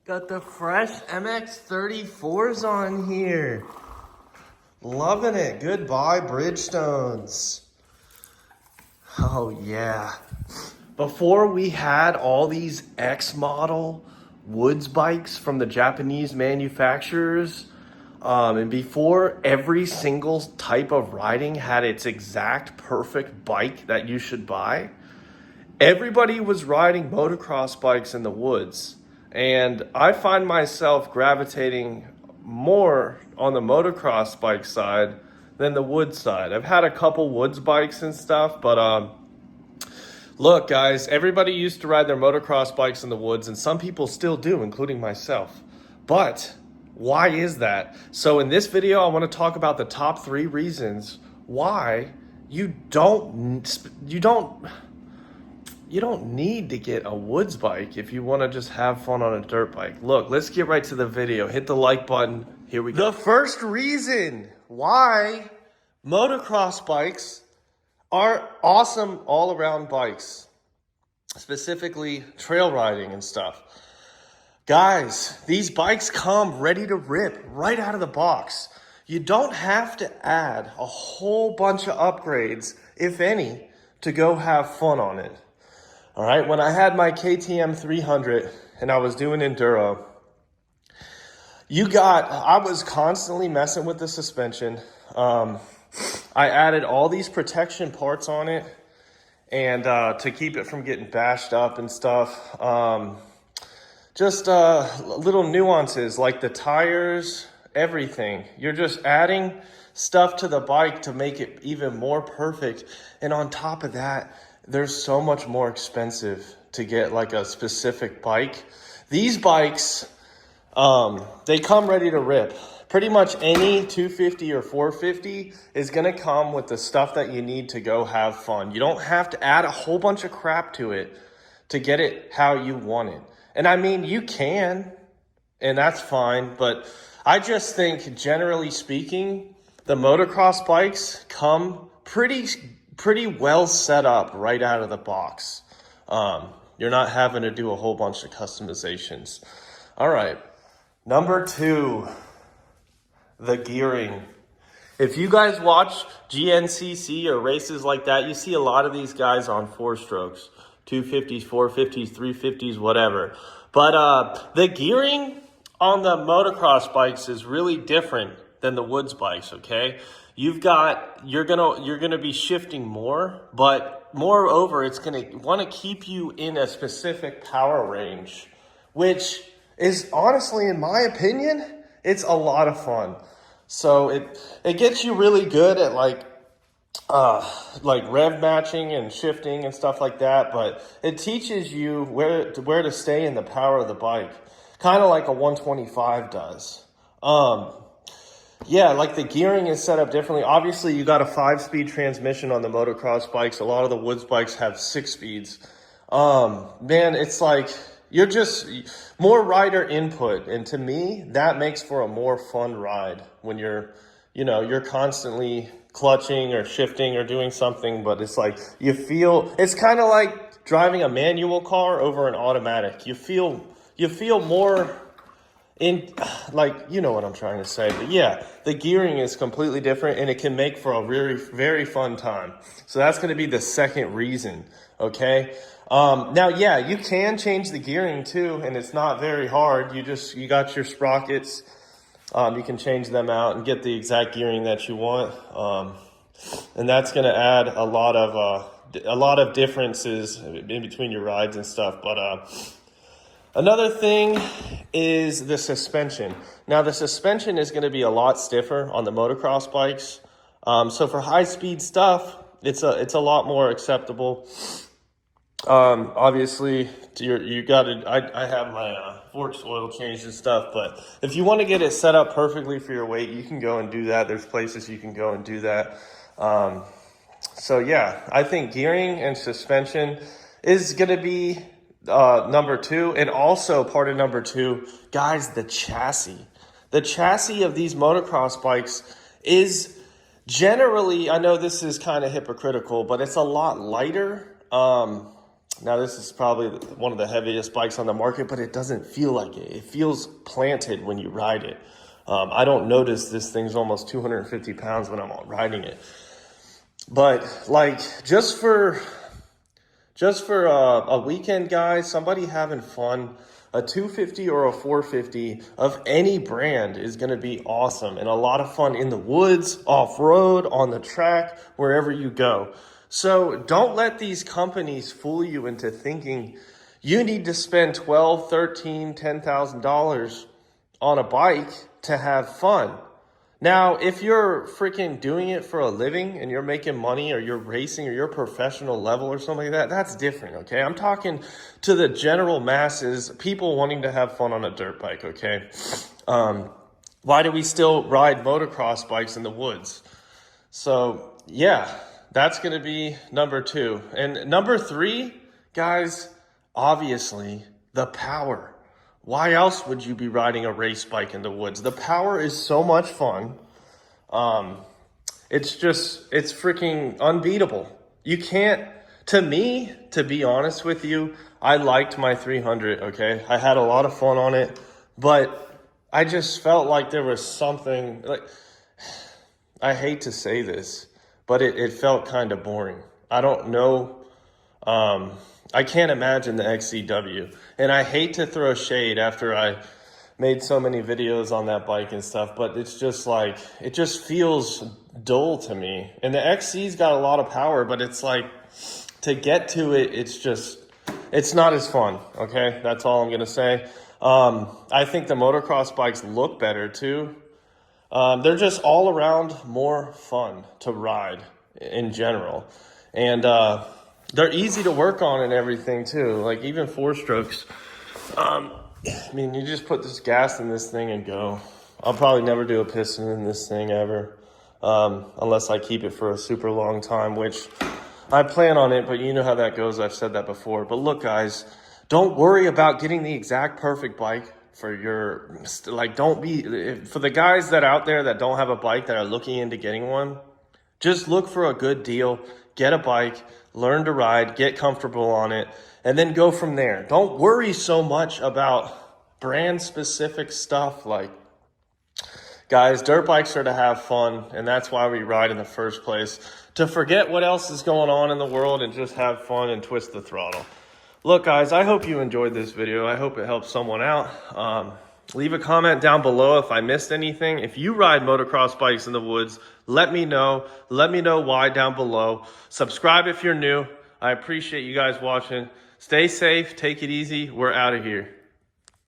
Got the fresh MX-34s on here. Loving it. Goodbye, Bridgestones. Oh, yeah. Before we had all these X model Woods bikes from the Japanese manufacturers, and before every single type of riding had its exact perfect bike that you should buy, everybody was riding motocross bikes in the woods. And I find myself gravitating more on the motocross bike side than the wood side. I've had a couple woods bikes and stuff, but look, guys, everybody used to ride their motocross bikes in the woods, and some people still do, including myself. But why is that? So in this video, I want to talk about the top 3 reasons why you don't need to get a woods bike if you want to just have fun on a dirt bike. Look, let's get right to the video. Hit the like button. Here we go. The first reason why motocross bikes are awesome all-around bikes, specifically trail riding and stuff. Guys, these bikes come ready to rip right out of the box. You don't have to add a whole bunch of upgrades, if any, to go have fun on it. All right, when I had my KTM 300 and I was doing enduro, I was constantly messing with the suspension. I added all these protection parts on it and to keep it from getting bashed up and stuff. Just little nuances like the tires, everything. You're just adding stuff to the bike to make it even more perfect. And on top of that, they're so much more expensive to get like a specific bike. These bikes, they come ready to rip. Pretty much any 250 or 450 is gonna come with the stuff that you need to go have fun. You don't have to add a whole bunch of crap to it to get it how you want it. And I mean, you can, and that's fine, but I just think generally speaking, the motocross bikes come pretty well set up right out of the box. You're not having to do a whole bunch of customizations. All right, number 2, the gearing. If you guys watch GNCC or races like that, you see a lot of these guys on 4-strokes, 250s, 450s, 350s, whatever. But the gearing on the motocross bikes is really different than the woods bikes, okay? You're gonna be shifting more, but moreover, it's gonna want to keep you in a specific power range, which is honestly, in my opinion, it's a lot of fun. So it gets you really good at like rev matching and shifting and stuff like that, but it teaches you where to stay in the power of the bike, kind of like a 125 does. Yeah, like the gearing is set up differently. Obviously, you got a 5-speed transmission on the motocross bikes. A lot of the woods bikes have 6 speeds. Man, it's like you're just more rider input. And to me, that makes for a more fun ride when you're constantly clutching or shifting or doing something, but it's like it's kind of like driving a manual car over an automatic. You feel more in, like, you know what I'm trying to say. But yeah, the gearing is completely different and it can make for a very, very fun time. So that's going to be the second reason, okay? Now, yeah, you can change the gearing too, and it's not very hard. You got your sprockets. You can change them out and get the exact gearing that you want. And that's going to add a lot of differences in between your rides and stuff. But another thing is the suspension. Now, the suspension is going to be a lot stiffer on the motocross bikes. So for high-speed stuff, it's a lot more acceptable. Obviously, I have my forks oil changed and stuff, but if you want to get it set up perfectly for your weight, you can go and do that. There's places you can go and do that. So yeah, I think gearing and suspension is going to be number 2, and also part of number 2, guys, the chassis. The chassis of these motocross bikes is generally, I know this is kind of hypocritical, but it's a lot lighter Now this is probably one of the heaviest bikes on the market, but it doesn't feel like it. It feels planted when you ride it. I don't notice this thing's almost 250 pounds when I'm riding it. But like just for a weekend, guys, somebody having fun, a 250 or a 450 of any brand is going to be awesome and a lot of fun in the woods, off-road, on the track, wherever you go. So don't let these companies fool you into thinking you need to spend $12, $13, $10,000 on a bike to have fun. Now, if you're freaking doing it for a living and you're making money or you're racing or you're a professional level or something like that, that's different, okay? I'm talking to the general masses, people wanting to have fun on a dirt bike, okay? Why do we still ride motocross bikes in the woods? So, yeah, that's going to be number 2. And number 3, guys, obviously, the power. Why else would you be riding a race bike in the woods? The power is so much fun. It's freaking unbeatable. You can't, to me, to be honest with you, I liked my 300, okay? I had a lot of fun on it, but I just felt like there was something, like, I hate to say this, but it felt kind of boring. I don't know, I can't imagine the XCW, and I hate to throw shade after I made so many videos on that bike and stuff, but it's just like, it just feels dull to me. And the XC's got a lot of power, but it's like, to get to it, it's not as fun, okay? That's all I'm gonna say. I think the motocross bikes look better too. They're just all around more fun to ride in general. And, they're easy to work on and everything too. Like even 4-strokes. I mean, you just put this gas in this thing and go. I'll probably never do a piston in this thing ever. Unless I keep it for a super long time, which I plan on it, but you know how that goes. I've said that before. But look, guys, don't worry about getting the exact perfect bike for your, like, for the guys that out there that don't have a bike that are looking into getting one, just look for a good deal, get a bike, learn to ride, get comfortable on it, and then go from there. Don't worry so much about brand-specific stuff. Like, guys, dirt bikes are to have fun, and that's why we ride in the first place, to forget what else is going on in the world and just have fun and twist the throttle. Look, guys, I hope you enjoyed this video. I hope it helped someone out. Leave a comment down below if I missed anything. If you ride motocross bikes in the woods, let me know. Let me know why down below. Subscribe if you're new. I appreciate you guys watching. Stay safe. Take it easy. We're out of here.